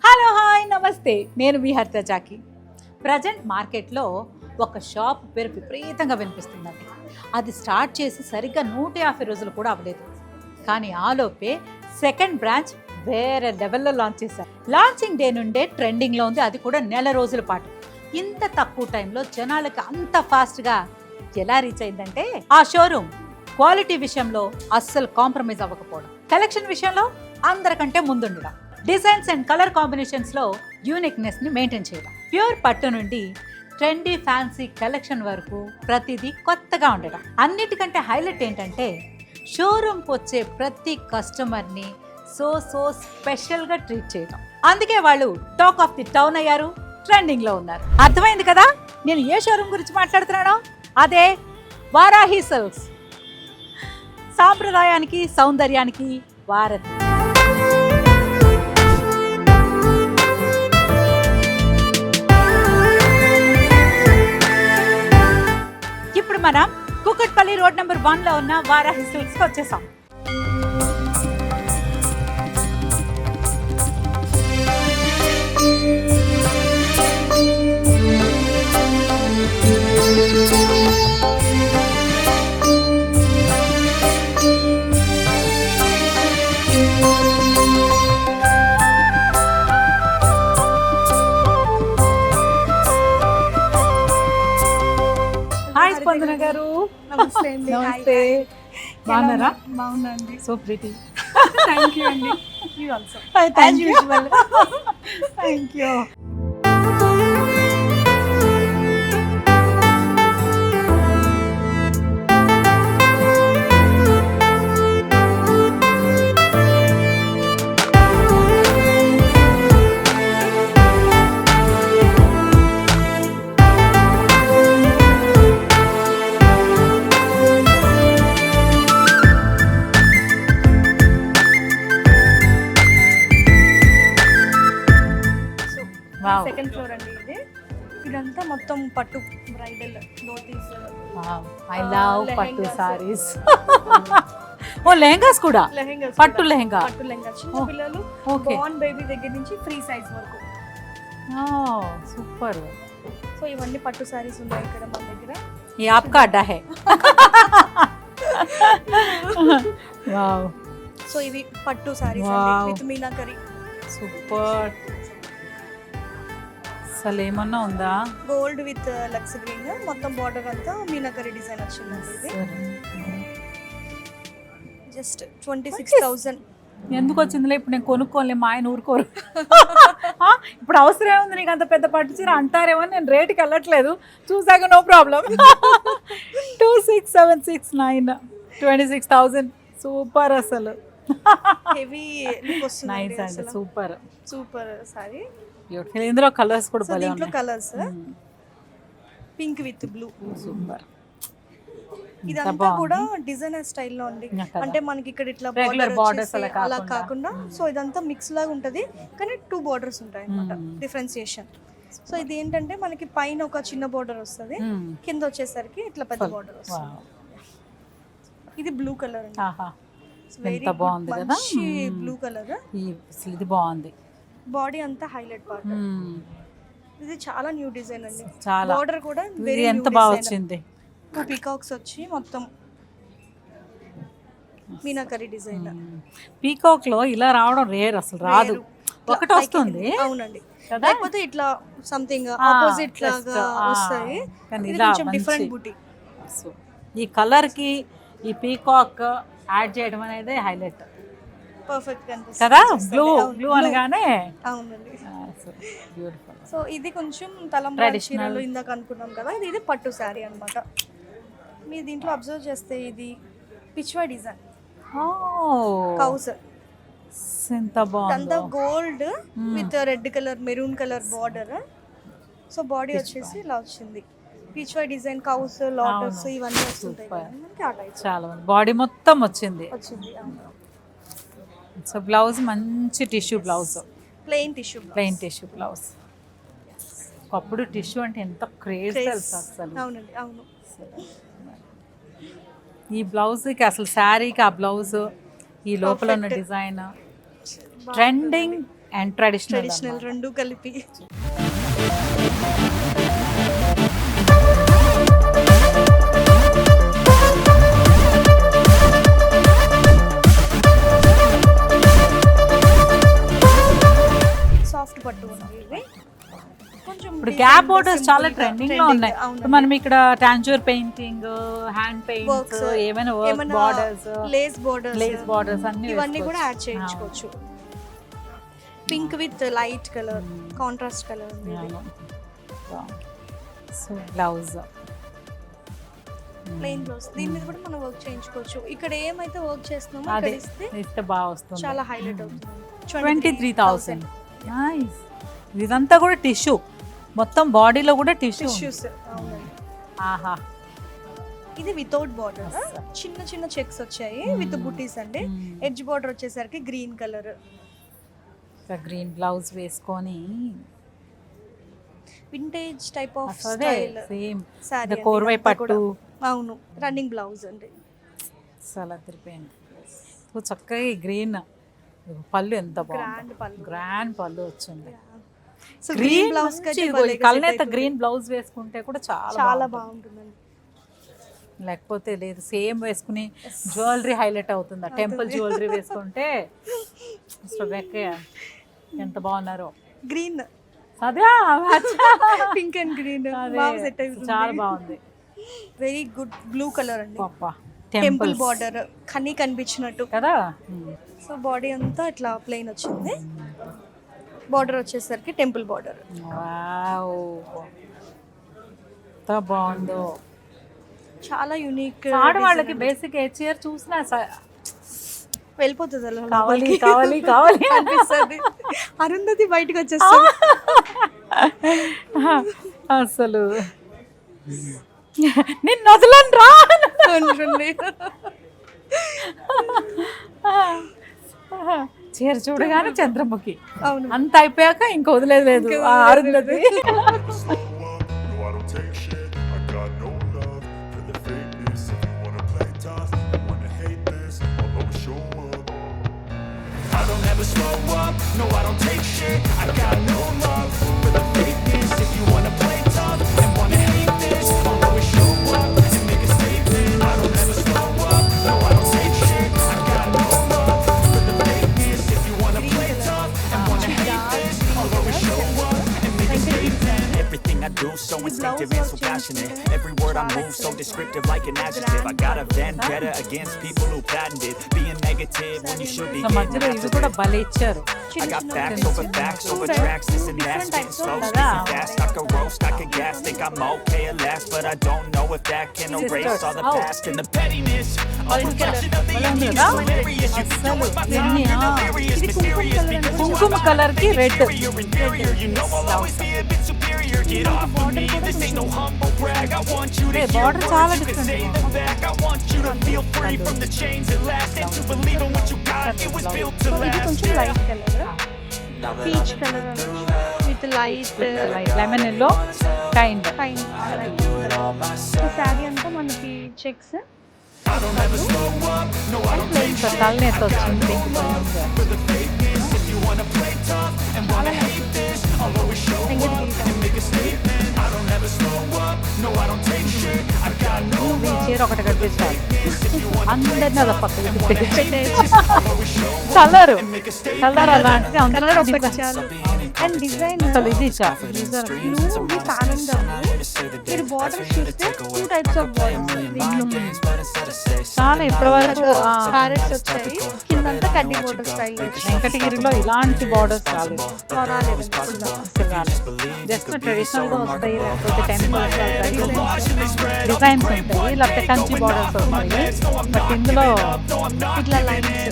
Hello hi నమస్తే, నేను మీ హర్త Jackie. Present మార్కెట్లో ఒక షాప్ పేరు విపరీతంగా వినిపిస్తుందండి. అది స్టార్ట్ చేసి సరిగ్గా 150 రోజులు కూడా అవ్వలేదు. కానీ ఆలోపే సెకండ్ బ్రాంచ్ వేరే లెవెల్లో లాంచ్ చేశారు. లాంచింగ్ డే నుండే ట్రెండింగ్లో ఉంది, అది కూడా నెల రోజుల పాటు. ఇంత తక్కువ టైంలో జనాలకి అంత ఫాస్ట్గా ఎలా రీచ్ అయిందంటే, ఆ షోరూమ్ క్వాలిటీ విషయంలో అస్సలు కాంప్రమైజ్ అవ్వకపోవడం, కలెక్షన్ విషయంలో అందరికంటే ముందుండడం, డిజైన్స్ అండ్ కలర్ కాంబినేషన్స్లో యూనిక్నెస్ని మెయింటైన్ చేయడం, ప్యూర్ పట్టు నుండి ట్రెండీ ఫ్యాన్సీ కలెక్షన్ వరకు ప్రతిదీ కొత్తగా ఉండడం. అన్నిటికంటే హైలైట్ ఏంటంటే షోరూమ్కి వచ్చే ప్రతి కస్టమర్ని సో స్పెషల్గా ట్రీట్ చేయడం. అందుకే వాళ్ళు టాక్ ఆఫ్ ది టౌన్ అయ్యారు, ట్రెండింగ్లో ఉన్నారు. అర్థమైంది కదా నేను ఏ షోరూమ్ గురించి మాట్లాడుతున్నానో? అదే వారాహి సిల్క్స్. సాంప్రదాయానికి సౌందర్యానికి వారధి. ఇప్పుడు మనం కుకట్పల్లి రోడ్ నెంబర్ 1లో ఉన్న వారాహి సిల్క్స్కి వచ్చేసాం. హాయ్ స్పందన గారు. నమస్తే అండి. నమస్తే. బాగున్నారా? బాగున్నాండి. So pretty. థ్యాంక్ యూ అండి. You also. Thank you. Thank you. Second floor అండి ఇది. ఇదంతా మొత్తం పట్టు బ్రైడల్ ధోతీస్. ఐ లవ్ పట్టు సారీస్. ఓ లెహంగాస్ కూడా. లెహంగాస్, పట్టు లెహంగా. పట్టు లెహంగా చిన్న పిల్లలు బార్న్ బేబీ దగ్గర నుంచి ఫ్రీ సైజ్ వరకు. సూపర్. సో ఇవన్నీ పట్టు సారీస్ ఉన్నాయి ఇక్కడ మన దగ్గర. ये आपका अड्डा है. వావ్. సో ఇవి పట్టు సారీస్ విత్ మీనాకరీ. సూపర్. అసలు ఏమన్నా ఉందా? గోల్డ్ విత్ లక్స్ గ్రీన్, మొత్తం బార్డర్ అంతా మీనాకరీ డిజైన్ వచ్చిందండి. ఇది జస్ట్ 26,000. ఎందుకు వచ్చిందిలే, ఇప్పుడు నేను కొనుక్కోలే, మా ఆయన ఊరుకోరు. ఇప్పుడు అవసరం ఏముంది నీకు అంత పెద్ద పట్టు చీర అంటారేమో, నేను రేటుకి వెళ్ళట్లేదు, చూసాక నో ప్రాబ్లం. 26,769, 26,000. సూపర్ అసలు. హెవీ లుక్ వస్తుంది. నైస్ అండి, సూపర్ సూపర్ సారీ. బ్యూటిఫుల్. ఇందులో కలర్స్ కూడా భలే దీంట్లో ఉన్నాయి. Colours pink with blue. Super. ఇదంతా కూడా డిజైనర్ స్టైల్లో ఉంది. అంటే మనకి ఇక్కడ ఇట్లా రెగ్యులర్ బార్డర్స్ అలా కాకుండా, సో ఇదంతా మిక్స్ లాగా ఉంటది, కానీ 2 బార్డర్స్ ఉంటాయి అన్నమాట, డిఫరెన్సియేషన్. సో ఇది ఏంటంటే మనకి పైన ఒక చిన్న బార్డర్ వస్తుంది, కింద వచ్చేసరికి ఇట్లా పెద్ద బార్డర్ వస్తుంది. ఇది బ్లూ కలర్ అండి. ఎంత బాగుంది కదా, బ్లూ కలర్. ఇది బాగుంది. బాడీ అంతా హైలైట్ పార్ట్. ఇది చాలా న్యూ డిజైన్ అండి. చాలా. బార్డర్ కూడా ఎంత బాగా వచ్చింది. 2 పీకాక్స్ వచ్చి మొత్తం మీనాకరీ డిజైన్. పీకాక్ లో ఇలా రావడం రేర్, అసలు రాదు. ఒకటి వస్తుంది. అవునండి. లేకపోతే ఇట్లా సంథింగ్ ఆపోజిట్ లాగా వస్తాయి. ఇది కొంచెం డిఫరెంట్ బూటీ. ఈ కలర్ కి ఈ పీకాక్ యాడ్ చేయడం అనేది హైలైట్. పర్ఫెక్ట్ కనిపిస్తుంది కదా, బ్లూ అనగానే. అవునండి. బ్యూటిఫుల్. సో ఇది కొంచెం తలంబ్రాల చీరలు ఇందాక అనుకున్నాం కదా, ఇది పట్టు శారీ అన్నమాట. మీరు దీంట్లో అబ్జర్వ్ చేస్తే ఇది పిచ్వా డిజైన్, కౌస్. ఎంత బాగుంది. అంతా gold with red colour, maroon colour border. So body వచ్చేసి ఇలా వచ్చింది. పిచ్వా డిజైన్, కౌస్, లోటస్ ఇవన్నీ వస్తుంటాయి. చాలా బాడీ మొత్తం వచ్చింది. అవును. సో బ్లౌజ్ మంచి tissue blouse, plain tissue blouse. అప్పుడు టిష్యూ అంటే ఎంత క్రేజ్ తెలుసు అసలు. అవునండి, అవును. ఈ బ్లౌజ్కి అసలు శారీకి ఆ బ్లౌజ్, ఈ లోపల ఉన్న design trending and traditional traditional రెండు కలిపి. సాఫ్ట్ పట్టు ఉన్నాయి ఇవి. కొంచెం ఇప్పుడు గ్యాప్ బోర్డర్స్ simple చాలా గా ట్రెండింగ్ లో trending ఉన్నాయి. గా, అవునండి. ఇప్పుడు మనం ఇక్కడ Tanjore painting, hand paints, Works, ఏమైనా వర్క్ ఏమన్నా borders, lace borders, lace borders అన్ని ఇవన్నీ కూడా వేసుకోవచ్చు. యాడ్ చేయించుకోవచ్చు. Pink with light colour, contrast colour ఉంది ఇది. సో బ్లౌజ్ ప్లెయిన్ బ్లౌజ్, దీని మీద కూడా మనం వర్క్ చేయించుకోవచ్చు. ఇక్కడ ఏమైతే వర్క్ చేస్తున్నామో అదే ఇక్కడ ఇస్తే ఇస్తే బాగా వస్తుంది. చాలా హైలైట్ అవుతుంది. 23,000. నైస్. ఇదంతా కూడా టిష్యూ, మొత్తం బాడీలో కూడా టిష్యూ. టిష్యూస్. అవునండి. ఆహా. ఇది వితౌట్ బార్డర్, చిన్న చిన్న చెక్స్ వచ్చాయి విత్ బుటీస్ అండి. ఎడ్జ్ బార్డర్ వచ్చేసరికి గ్రీన్ కలర్. గ్రీన్ బ్లౌజ్ వేసుకొని వింటేజ్ టైప్ ఆఫ్ అదే స్టైల్ సేమ్ సారీ. కోర్వై పట్టు. అవును, రన్నింగ్ బ్లౌజ్ అండి. చాలా తిరిపోయింది. సో చక్కగా ఈ గ్రీన్ పళ్ళు ఎంత గ్రాండ్ బాగుంది, పళ్ళు. గ్రాండ్ పళ్ళు వచ్చింది. సో గ్రీన్ బ్లౌజ్ కల్నేత గ్రీన్ బ్లౌజ్ వేసుకుంటే కూడా చాలా చాలా బాగుంటుందండి. లేకపోతే లేదు, సేమ్ వేసుకుని జ్యువెలరీ హైలైట్ అవుతుంది. టెంపుల్ జ్యువెలరీ వేసుకుంటే ఎంత బాగున్నారో. గ్రీన్ అదే పింక్ అండ్ గ్రీన్ సెట్ అవుతుంది. చాలా బాగుంది. వెరీ గుడ్ బ్లూ కలర్ అండి. టెంపుల్ టెంపుల్ బార్డర్ కన్నీ కనిపించినట్టు కదా. సో బాడీ అంతా ఇట్లా ప్లెయిన్ వచ్చింది. బార్డర్ వచ్చేసరికి టెంపుల్ బార్డర్. వావ్, ఎంత బాగుందో. చాలా యూనిక్. ఆడవాళ్ళకి బేసిక్ ఏ చీర చూసినా వెళ్ళిపోతుంది అలా కావాలి కావాలి కావాలి అనిపిస్తుంది. అరుంధతి బయటకు వచ్చేస్తుంది అసలు. నిన్ను వదలను రా. చీర చూడగానే చంద్రముఖి. అవును, అంత అయిపోయాక ఇంక వదిలేదు లేదు ఆ Arundhati. No, I don't take shit. I got no love for the fakeness. If you wanna play tough and wanna hate this, I'll always show up. I don't ever slow up. No, I don't take shit. I got no love for the fakeness. If you wanna play tough and wanna hate this, I'll always show up and make a statement. I don't ever slow up. No, I don't take shit. I got no love for the fakeness. If you wanna play tough and wanna hate this, I'll always show up and make a statement. Everything I do so instinctive and so passionate. Every word I move so descriptive like an adjective. I got a vendetta against people who patented being negative when you should be so మధ్యలో ఇవి కూడా భలే ఇచ్చారు. I got facts over tracks, this and that, spitting slow, speaking fast. I can roast, I can gas, think I'm okay at last, but I don't know if that can erase all the past and the pettiness. A reflection of the enemy is hilarious. You can do with my time, you're delirious, mysterious, because కుంకుమ colour కి red. you're inferior. You know I'll always be a bit superior. Get off of me, this ain't no humble brag. I want you to hear border words, చాలా you can different. say them back. I want you to feel free from the chains that last, and to believe in what you got. It was built to ఇది last. కొంచెం light colour, peach colour with light lemon yellow kind. Fine. ఈ శారీ అంతా మనకి checks తలనేత వచ్చింది. ఈ చీర ఒకటి కనిపిస్తారు, అందరినీ అలా పక్కన కలర్ కలర్ అలాంటిది కలర్ ఒకటి అందరూ చాలు. అండ్ డిజైన్ అసలు ఇది మీరు బార్డర్ చూస్తే 2 టైప్స్ ఆఫ్ బార్డర్స్. చాలా ఇప్పటి వరకు ప్యారెట్స్ వచ్చాయి, కిందంతా కడ్డీ బార్డర్ స్టైల్ వెంకటగిరిలో ఇలాంటి బార్డర్స్ రాలేదు. రాలేదు. జస్ట్ ట్రెడిషనల్ గా వస్తాయి, లేకపోతే టెంపుల్స్ డిజైన్స్ ఉంటాయి, లేకపోతే కంచి బార్డర్స్ వస్తాయి. బట్ ఇందులో ఇట్లా లైన్స్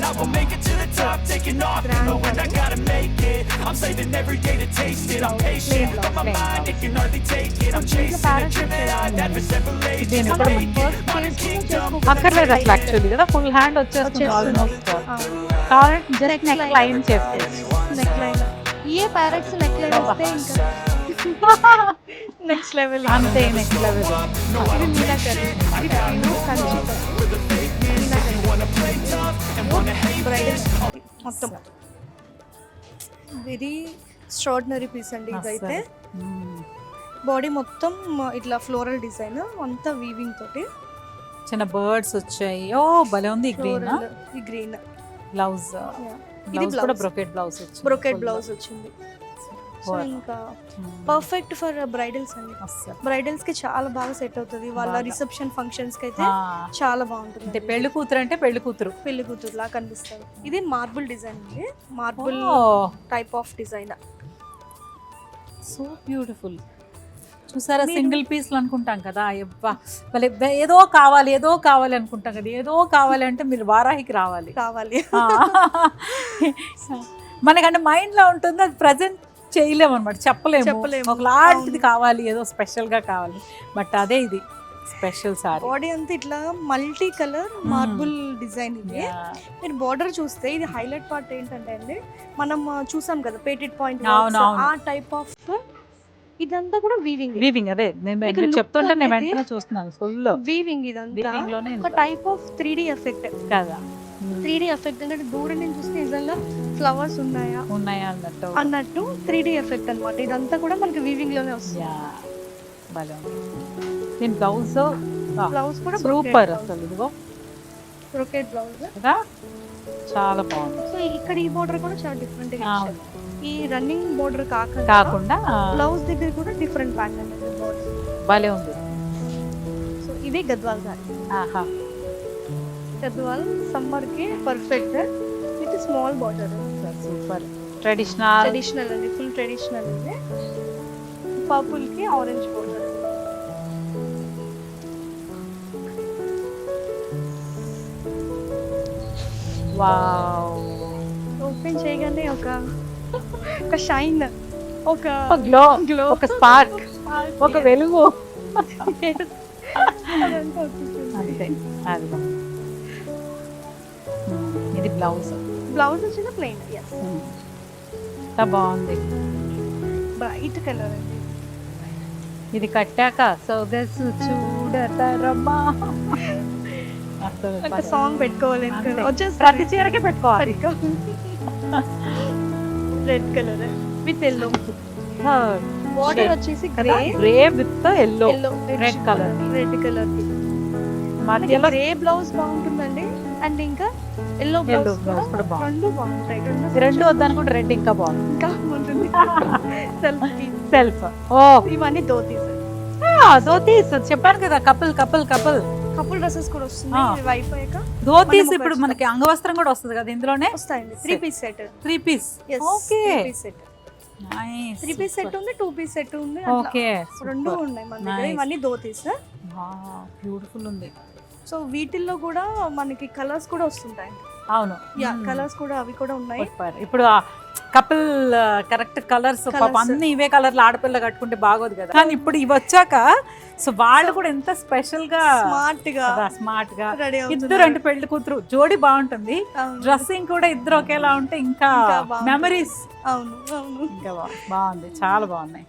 అక్కర్లేదు అసలు యాక్చువల్లీ కదా, ఫుల్ హ్యాండ్ వచ్చేస్తుంది ఆల్మోస్ట్. కావాలంటే జస్ట్ నెక్ లైన్ చేసుకోవచ్చు. నెక్ లైన్ ఏ ప్యారెట్స్ నెక్ లైన్ వస్తే ఇంకా నెక్స్ట్ లెవెల్. అంతే నెక్స్ట్ లెవెల్. ఇది మీనాకరి, ఇది కంచి బ్రైడల్ మొత్తం వెరీ ఎక్స్ట్రాడినరీ పీస్ అండి ఇదైతే. బాడీ మొత్తం ఇట్లా ఫ్లోరల్ డిజైన్ అంతా వీవింగ్ తోటి చిన్న బర్డ్స్ వచ్చాయి. ఓ భలే ఉంది. ఈ గ్రీన్ floral, ఈ గ్రీన్ బ్లౌజ్ ఇది బ్లౌజ్ కూడా బ్రొకెట్ బ్లౌజ్ వచ్చింది. బ్రోకెట్ బ్లౌజ్ వచ్చింది. సో ఇంకా పర్ఫెక్ట్ ఫర్ బ్రైడల్స్ అండి. అస్సలు బ్రైడల్స్ కి చాలా బాగా సెట్ అవుతుంది. వాళ్ళ రిసెప్షన్ ఫంక్షన్స్ కి అయితే ఆ, చాలా బాగుంటుంది. అంటే పెళ్లి కూతురు అంటే పెళ్లి కూతురు. పెళ్లి కూతురు లా కనిపిస్తుంది. ఇది మార్బుల్ డిజైన్ అండి. Marble type of design. So beautiful. చూసారా సింగిల్ పీస్లు అనుకుంటాం కదా, అబ్బా భలే ఏదో కావాలి అనుకుంటాం కదా. ఏదో కావాలి అంటే మీరు వారాహికి రావాలి. కావాలి. ఆ. మనకంటే మైండ్లో ఉంటుంది, అది ప్రజెంట్ చేయలేము అనమాట, చెప్పలేము. ఒక లాంటిది కావాలి, ఏదో స్పెషల్గా కావాలి. బట్ అదే ఇది స్పెషల్ సారీ. బాడీ అంతా ఇట్లా మల్టీ కలర్ మార్బుల్ డిజైన్ ఇది. మీరు బార్డర్ చూస్తే ఇది హైలైట్ పార్ట్ ఏంటంటే అండి, మనం చూసాం కదా పేటెడ్ పాయింట్, ఆ టైప్ ఆఫ్ ఇదంతా కూడా వీవింగ్. వీవింగ్ అదే నేను చెప్తుంటే నేను వెంటనే చూస్తున్నాను. ఫుల్ వీవింగ్ ఇదంతా ఒక టైప్ ఆఫ్ 3D ఎఫెక్ట్ కదా. 3D ఎఫెక్ట్ అంటే దూరం నుంచి చూస్తే నిజంగా ఫ్లవర్స్ ఉన్నాయా అన్నట్టు 3D ఎఫెక్ట్ అన్నమాట. ఇదంతా కూడా మనకి వీవింగ్ లోనే వస్తుంది. భలే ఉంది. దీని బ్లౌజ్ బ్లౌజ్ కూడా సూపర్ అసలు. ఇదిగో బ్రోకెట్ బ్లౌజ్ కదా, చాలా బాగుంది. సో ఇక్కడ ఈ బోర్డర్ కూడా చాలా డిఫరెంట్ గా ఇచ్చారు. ఈ రన్నింగ్ బోర్డర్ కాకుండా బ్లౌజ్ దగ్గర కూడా డిఫరెంట్ ప్యాటర్న్ బోర్డర్ భలే ఉంది. సో ఇవి గద్వాల్ సారీ. ఆహా, గద్వాల్ సమ్మర్ కి perfect with small border. Super traditional అండి, ఫుల్ ట్రెడిషనల్ అండి. పర్పుల్ కి ఆరెంజ్ బోర్డర్. వావ్. ఓపెన్ చేయగానే ఒక షైన్, ఒక గ్లో, ఒక స్పార్క్, ఒక వెలుగు అంతే. అది ఇది బ్లౌజ్. బ్లౌజ్ వచ్చిన ప్లెయిన్. ఎంత బాగుంది. బ్రైట్ కలర్ అండి. ఇది కట్టాక సొగసు చూడతరమ్మా సాంగ్ పెట్టుకోవాలి. వచ్చేసి ప్రతి చీరకే పెట్టుకోవాలి. Red colour with yellow. Border వచ్చేసి grey with yellow, red colour. మధ్యలో గ్రే బ్లౌజ్ బాగుంటుందండి అండ్ ఇంకా ఎల్లో బ్లౌజ్ కూడా బాగుంది. రెండు బాగుంటాయి. రెండు వద్దనుకుంటే రెడ్ ఇంకా బాగుంది. ఇంకా బాగుంటుంది. సెల్ఫ్. ఓ ఇవన్నీ ధోతీస్. ధోతీస్ చెప్పాను కదా, కపుల్ కపుల్ డ్రెస్సెస్ కూడా వస్తుంది. వైఫ్ అయ్యాక ధోతీస్ ఇప్పుడు మనకి అంగవస్త్రం కూడా వస్తుంది కదా ఇందులోనే. వస్తాయండి. 3 piece set. 3 piece. Okay, 3 piece set. Nice. 3 piece set ఉంది, 2 పీస్ సెట్ ఉంది. ఓకే, రెండు ఉన్నాయి మన దగ్గర. ఇవన్నీ ధోతీస్. బ్యూటిఫుల్ ఉంది. సో వీటిల్లో కూడా మనకి కలర్స్ కూడా వస్తుంటాయి. అవును, కలర్స్ కూడా అవి కూడా ఉన్నాయి. ఇప్పుడు కపుల్ కరెక్ట్ కలర్స్ అన్ని ఇవే కలర్లు ఆడపిల్ల కట్టుకుంటే బాగోదు కదా. కానీ ఇప్పుడు ఇవి వచ్చాక సో వాళ్ళు కూడా ఎంత స్పెషల్ గా స్మార్ట్ గా ఇద్దరు అంటే పెళ్లి కూతురు జోడి బాగుంటుంది. డ్రెస్సింగ్ కూడా ఇద్దరు ఒకేలా ఉంటే ఇంకా మెమరీస్. అవును, ఇంకా బాగుంది, చాలా బాగున్నాయి.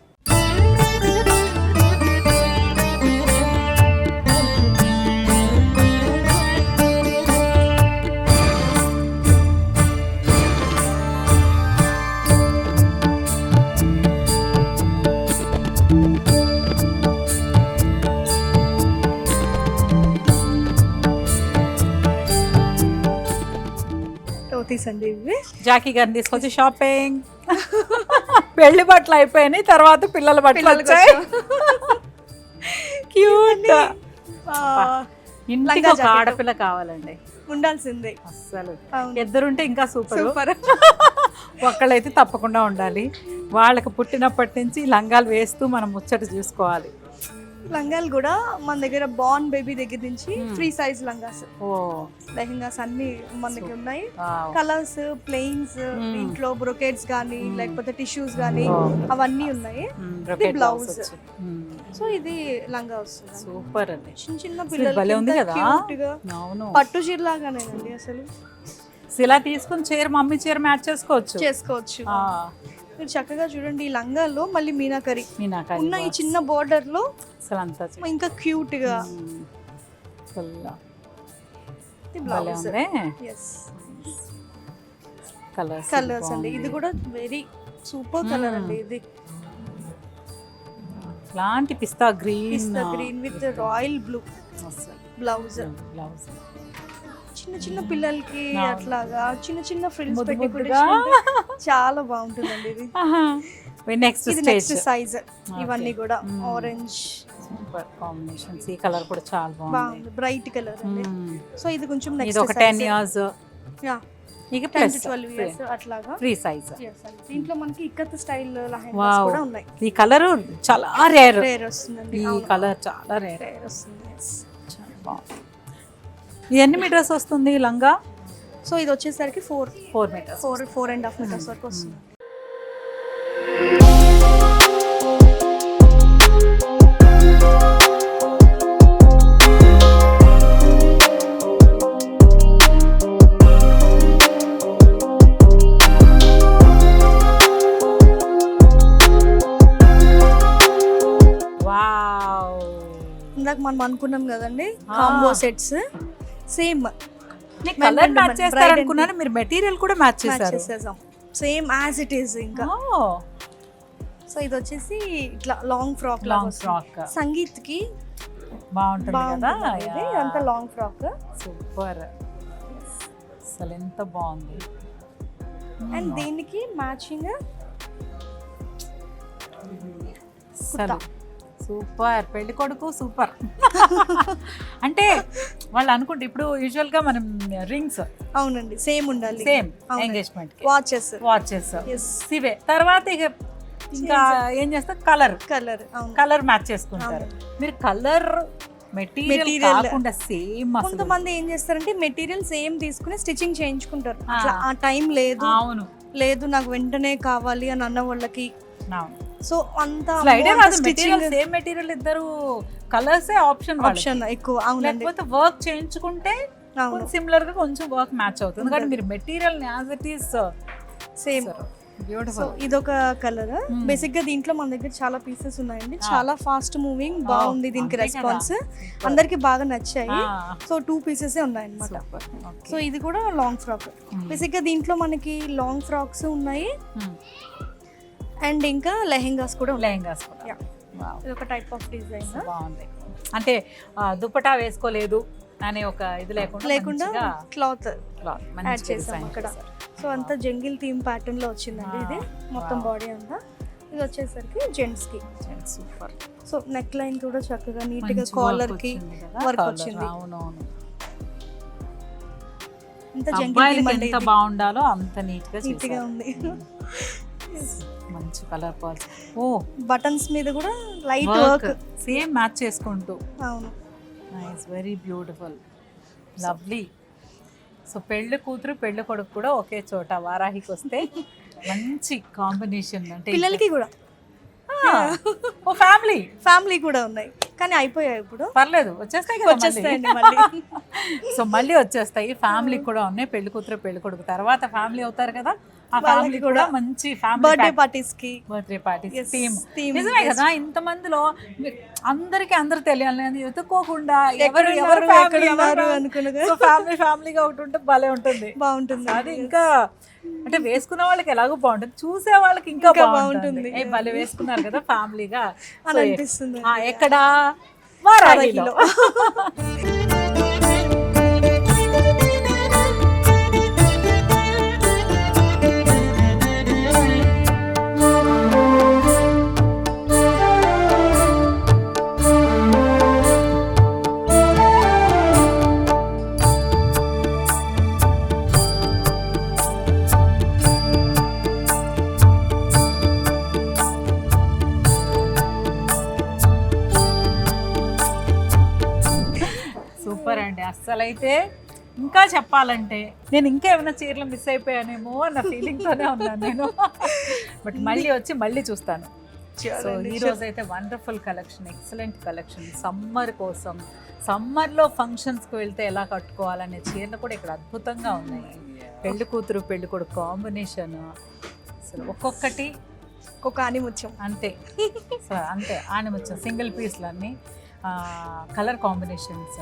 అండి ఇవి జాకీ గారిని తీసుకొచ్చి షాపింగ్. పెళ్లి బట్టలు అయిపోయినాయి, తర్వాత పిల్లల బట్టలు వచ్చాయి. క్యూట్. ఇంటికి ఒక ఆడపిల్ల కావాలండి, ఉండాల్సిందే అస్సలు. ఇద్దరుంటే ఇంకా సూపర్. ఒక్కళ్ళైతే తప్పకుండా ఉండాలి. వాళ్ళకి పుట్టినప్పటి నుంచి లంగాలు వేస్తూ మనం ముచ్చట చూసుకోవాలి. లంగాలు కూడా మన దగ్గర బార్న్ బేబీ దగ్గర నుంచి ఫ్రీ సైజ్ లంగాస్, లెహంగాస్ అన్ని మన దగ్గర ఉన్నాయి. కలర్స్, ప్లెయిన్స్, ఇంట్లో బ్రొకెట్స్ గానీ లేకపోతే టిష్యూస్ గానీ అవన్నీ ఉన్నాయి. ఇది బ్లౌజ్. సో ఇది లంగా వస్తుంది. సూపర్ అండి. చిన్న పిల్లలు పట్టు చీర లాగానేనండి అసలు. ఇలా తీసుకుని చీర మమ్మీ చీర మ్యాచ్ చేసుకోవచ్చు. మీరు చక్కగా చూడండి, ఈ లంగాల్లో మళ్ళీ మీనాకరీ ఉన్న ఈ చిన్న బోర్డర్ లో ఇంకా క్యూట్ గా కలర్స్ అండి. ఇది కూడా వెరీ సూపర్ కలర్ అండి. ఇది ఇలాంటి పిస్తా green with royal blue blouse. చిన్న పిల్లలకి అట్లాగా చిన్న ఫ్రిల్స్ పెట్టుకుంటే చాలా బాగుంటుందండి ఇది. నెక్స్ట్ సైజ్ ఇవన్నీ కూడా ఆరెంజ్ సూపర్ కాంబినేషన్స్. ఈ కలర్ కూడా చాలా బాగుంది, బ్రైట్ కలర్ అండి. సో ఇది కొంచెం ఇది నెక్స్ట్ ఒక 10 years ఇక 10 to 12 years అట్లాగా ఫ్రీ సైజ్. దీంట్లో మనకి ఇక్కత్ స్టైల్ లెహంగాస్ కూడా ఉన్నాయి. ఈ కలర్ చాలా రేర్ వస్తుందండి. ఈ కలర్ చాలా రేర్ వస్తుంది. చాలా బాగుంది. ఇది ఎన్ని మీటర్స్ వస్తుంది లంగా? సో ఇది వచ్చేసరికి 4 మీటర్స్ 4.5 మీటర్స్ వరకు వస్తుంది. ఇందాక మనం అనుకున్నాం కదండి combo sets same colour match చేస్తారు అనుకున్నాను, మీరు మెటీరియల్ కూడా మ్యాచ్ చేసేసాం సేమ్ యాజ్ ఇట్ ఈస్. ఇంకా సో ఇది వచ్చేసి ఇట్లా లాంగ్ ఫ్రాక్ సంగీత్ కి బాగుంటుంది కదా. అంత లాంగ్ ఫ్రాక్ సూపర్, అసలు ఎంత బాగుంది. అండ్ దీనికి మ్యాచింగ్ సూపర్, పెళ్లి కొడుకు సూపర్. అంటే వాళ్ళు అనుకుంటే ఇప్పుడు యూజువల్ గా మనం రింగ్స్ అవునండి సేమ్ ఉండాలి, సేమ్ ఎంగేజ్మెంట్ వాచెస్ ఇవే. తర్వాత ఇక ఇంకా ఏం చేస్తారు, కలర్ మ్యాచ్ చేసుకుంటారు. మీరు కలర్ మెటీరియల్ కాకుండా సేమ్. కొంతమంది ఏం చేస్తారంటే మెటీరియల్ సేమ్ తీసుకుని స్టిచ్చింగ్ చేయించుకుంటారు. ఆ టైం లేదు, అవును లేదు నాకు వెంటనే కావాలి అని అన్న వాళ్ళకి. సో అంత సేమ్ మెటీరియల్ ఇద్దరు కలర్స్ ఆప్షన్ ఎక్కువ. లేకపోతే వర్క్ చేయించుకుంటే సిమిలర్ గా కొంచెం వర్క్ మ్యాచ్ అవుతుంది. కానీ మీరు material as it is same. So ఇదొక కలర్. బేసిక్ గా దీంట్లో మన దగ్గర చాలా పీసెస్ ఉన్నాయండి, చాలా ఫాస్ట్ మూవింగ్, బాగుంది దీనికి రెస్పాన్స్, అందరికి బాగా నచ్చాయి. సో 2 pieces ఉన్నాయి అన్నమాట. సో ఇది కూడా లాంగ్ ఫ్రాక్. బేసిక్ గా దీంట్లో మనకి లాంగ్ ఫ్రాక్స్ ఉన్నాయి అండ్ ఇంకా లెహెంగాస్ కూడా. ఇది ఒక టైప్ ఆఫ్ డిజైన్ బాగుంది. అంటే దుపట్టా వేసుకోలేదు అనే ఒక ఇది లేకుండా క్లాత్ యాడ్ చేసాం అక్కడ. సో అంతా జంగిల్ థీమ్ ప్యాటర్న్ లో వచ్చిందండి ఇది మొత్తం బాడీ అంతా. ఇది వచ్చేసరికి జెంట్స్ కి సూపర్. సో నెక్ లైన్ కూడా చక్కగా నీట్ గా కాలర్ కి వర్క్ వచ్చింది. అవునవును, అంత జంగిల్ థీమ్ ఎంత బాగుండాలో అంత నీట్ గా ఉంది. మంచి కలర్ పర్ల్స్. బటన్స్ మీద కూడా లైట్ వర్క్ సేమ్ మ్యాచ్ చేసుకుంటూ. అవును, nice, very beautiful, lovely. So పెళ్లి కూతురు పెళ్లి కొడుకు కూడా ఒకే చోట వారాహికి వస్తే మంచి కాంబినేషన్. అంటే పిల్లలకి కూడా ఫ్యామిలీ కూడా ఉన్నాయి, కానీ అయిపోయాయి ఇప్పుడు. పర్లేదు, వచ్చేస్తాయండి మళ్ళీ. సో మళ్ళీ వచ్చేస్తాయి. ఫ్యామిలీ కూడా ఉన్నాయి, పెళ్లి కూతురు పెళ్లి కొడుకు తర్వాత ఫ్యామిలీ అవుతారు కదా, ఆ ఫ్యామిలీ కూడా మంచి బర్త్డే పార్టీస్ థీమ్. నిజమే కదా, ఇంత మందిలో అందరూ తెలియాలని ఎత్తుకోకుండా ఎవరు ఫ్యామిలీగా ఒకటి ఉంటే భలే ఉంటుంది, బాగుంటుంది. అది ఇంకా అంటే వేసుకున్న వాళ్ళకి ఎలాగో బాగుంటుంది, చూసే వాళ్ళకి ఇంకా బాగుంటుంది. భలే వేసుకున్నారు కదా ఫ్యామిలీగా అని అనిపిస్తుంది. ఎక్కడ వారాహిలో. అస్సలైతే ఇంకా చెప్పాలంటే నేను ఇంకా ఏమైనా చీరలు మిస్ అయిపోయానేమో అన్న ఫీలింగ్తోనే ఉన్నాను నేను. బట్ మళ్ళీ చూస్తాను. సో ఈ రోజు అయితే wonderful collection, excellent collection. Summer కోసం, సమ్మర్లో ఫంక్షన్స్కి వెళ్తే ఎలా కట్టుకోవాలనే చీరలు కూడా ఇక్కడ అద్భుతంగా ఉన్నాయి. పెళ్లి కూతురు పెళ్లి కొడుకు కాంబినేషన్ అసలు ఒక్కొక్కటి ఒక్కొక్క ఆనిముత్యం అంతే. సో అంతే ఆనిముత్యం, సింగిల్ పీస్లు అన్నీ colour combinations,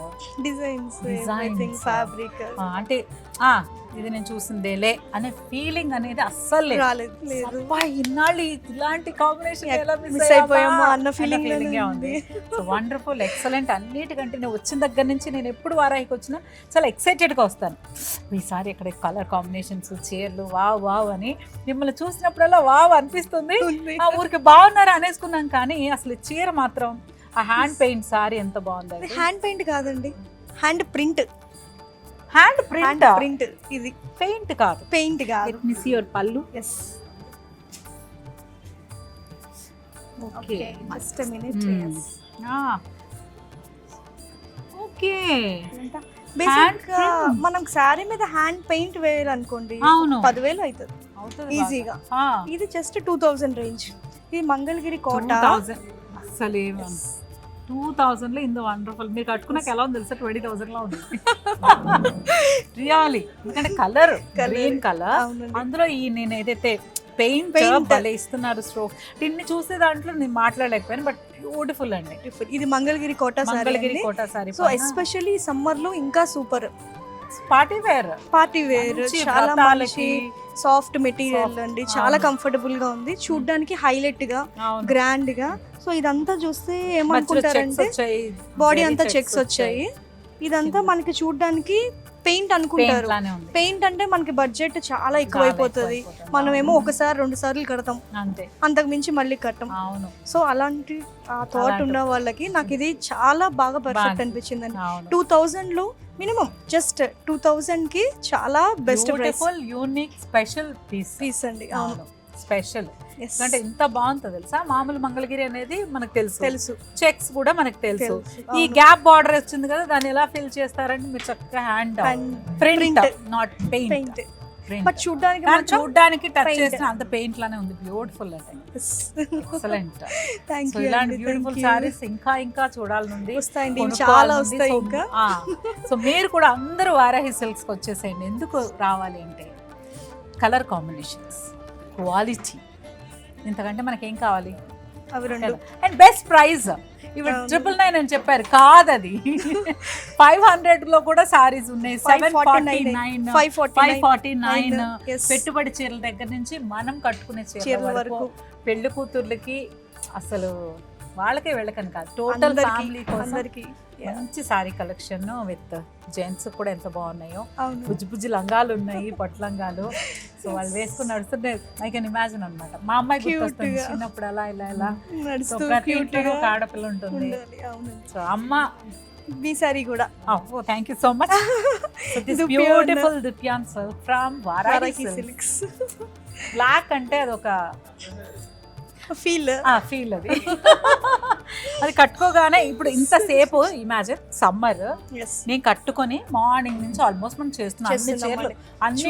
designs, Designs. Everything, fabric అంటే ఇది నేను చూసిందేలే అనే ఫీలింగ్ అనేది అస్సలు లేదు. రాలేదు, లేదు. అబ్బా, ఇన్నాళ్ళు ఇలాంటి కాంబినేషన్ ఎలా మిస్ అయిపోయామా అన్న feeling లోనే ఉంది. So wonderful, excellent. అన్నిటికంటే నేను వచ్చిన దగ్గర నుంచి నేను ఎప్పుడు వారాహికి వచ్చినా చాలా ఎక్సైటెడ్గా వస్తాను. ఈసారి ఇక్కడ కలర్ కాంబినేషన్స్, చీరలు, వావ్ వావ్ అని మిమ్మల్ని చూసినప్పుడల్లా వావ్ అనిపిస్తుంది. ఆ ఊరికి బాగున్నారా అనేసుకున్నాం, కానీ అసలు చీర మాత్రం ఆ హ్యాండ్ పెయింట్ సారీ ఎంత బాగుంది. హ్యాండ్ పెయింట్ కాదండి, hand print. Hand print, print ఇది, పెయింట్ కాదు. పెయింట్ కాదు. మిస్ యువర్ పళ్ళు. Yes. Okay, just a minute. Okay. Basic గా మనం శారీ మీద హ్యాండ్ పెయింట్ వేయాలనుకోండి, అవును, 10,000 అవుతుంది ఈజీగా. ఇది జస్ట్ 2000 రేంజ్. ఇది మంగళగిరి కోట. 2000 అసలు 2000 లో ఇంత వండర్ఫుల్. మీరు కట్టుకున్నాక ఎలా ఉంది తెలుసా? 20,000 లో ఉంది రియాలీ. ఎందుకంటే కలర్ గ్రీన్ కలర్, అందులో ఈ నేను ఏదైతే పెయింట్ భలే ఇస్తున్నారు స్ట్రోక్. దీన్ని చూసే దాంట్లో నేను మాట్లాడలేకపోయాను, బట్ బ్యూటిఫుల్ అండి. ఇది Mangalagiri Kota sari. Mangalagiri Kota sari. So especially summer లో ఇంకా super. Party wear, party wear, చాలా మంచి సాఫ్ట్ మెటీరియల్ అండి, చాలా కంఫర్టబుల్ గా ఉంది. చూడడానికి హైలైట్ గా, గ్రాండ్ గా. సో ఇదంతా చూస్తే ఏమనుకుంటారంటే బాడీ అంతా చెక్స్ వచ్చాయి. ఇదంతా మనకి చూడడానికి పెయింట్ అనుకుంటారు. పెయింట్ అంటే మనకి బడ్జెట్ చాలా ఎక్కువైపోతుంది. మనమేమో ఒకసారి 2 సార్లు కడతాం, అంతే, అంతకు మించి మళ్ళీ కట్టం. సో అలాంటి ఆ థాట్ ఉన్న వాళ్ళకి నాకు ఇది చాలా బాగా పర్ఫెక్ట్ అనిపించింది అండి. 2000 లో మినిమం, జస్ట్ 2000 కి చాలా best price. Unique special piece అండి. అవును, స్పెషల్. అంటే ఎంత బాగుంటుంది తెలుసా? మామూలు మంగళగిరి అనేది మనకు తెలుసు, చెక్స్ కూడా మనకు తెలుసు. ఈ గ్యాప్ బార్డర్ వచ్చింది కదా, దాన్ని ఎలా ఫిల్ చేస్తారంటే మీరు చక్కగా hand print, not paint. But చూడడానికి టచ్ చేసిన అంత పెయింట్ లానే ఉంది. బ్యూటిఫుల్ అంటే ఎక్సలెంట్. ఇలాంటి బ్యూటిఫుల్ సారీస్ ఇంకా ఇంకా చూడాలనుంది, చాలా వస్తాయి ఇంకా. సో మీరు కూడా అందరూ వారాహి సిల్క్స్ కి వచ్చేసేయండి. ఎందుకు రావాలి అంటే కలర్ కాంబినేషన్స్, క్వాలిటీ, ఇంతకంటే మనకేం కావాలి? అవి రెండు. And best price. ఇప్పుడు 999 అని చెప్పారు, కాదది 500 లో కూడా సారీస్ ఉన్నాయి. 749, 549. పెట్టుబడి చీరల దగ్గర నుంచి మనం కట్టుకునే చీరల వరకు పెళ్లి కూతుర్లకి అసలు వాళ్ళకే వెళ్ళకని కాదు, టోటల్ ఫ్యామిలీ కోసం మంచి సారీ కలెక్షన్ విత్ జెంట్స్ కూడా ఎంత బాగున్నాయో. బుజ్జి బుజ్జి లంగాలు ఉన్నాయి, పట్టు లంగాలు. సో వాళ్ళు వేసుకుని నడుస్తుంటే ఐ కెన్ ఇమాజిన్ అనమాట. మా అమ్మాయి గుర్తొస్తుంది చిన్నప్పుడు అలా ఇలా ఇలా. సో ప్రతి ఇంట్లో ఒక ఆడపిల్ల ఉంటుంది. సో అమ్మ మీ సారీ కూడా. Oh thank you so much. So this beautiful dupion silk from Varahi silks. Black అంటే అదొక ఫీల్ అది. అది కట్టుకోగానే ఇప్పుడు ఇంతసేపు ఇమాజిన్ సమ్మర్ నేను కట్టుకొని మార్నింగ్ నుంచి ఆల్మోస్ట్ మనం చేస్తున్నాం అన్ని చీరలు, అన్ని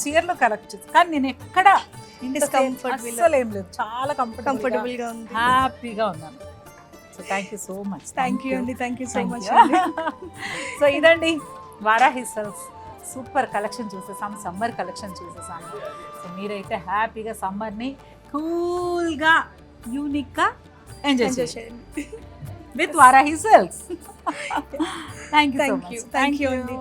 చీరలు కలెక్ట్ చేస్తాను. కానీ నేను ఎక్కడ అస్సలు ఏం లేదు, చాలా కంఫర్టబుల్ గా ఉంది, హ్యాపీగా ఉన్నాను. So thank you so much. Thank you అండి, thank you so much. So ఇదండి వారాహి సిల్క్స్ సూపర్ కలెక్షన్ చూసేసాం, సమ్మర్ కలెక్షన్ చూసేసాము. సో మీరైతే హ్యాపీగా సమ్మర్ని కూల్గా యూనిక్గా ఎంజాయ్ చేయండి with Varahi silks. Thank you. Thank you అండి.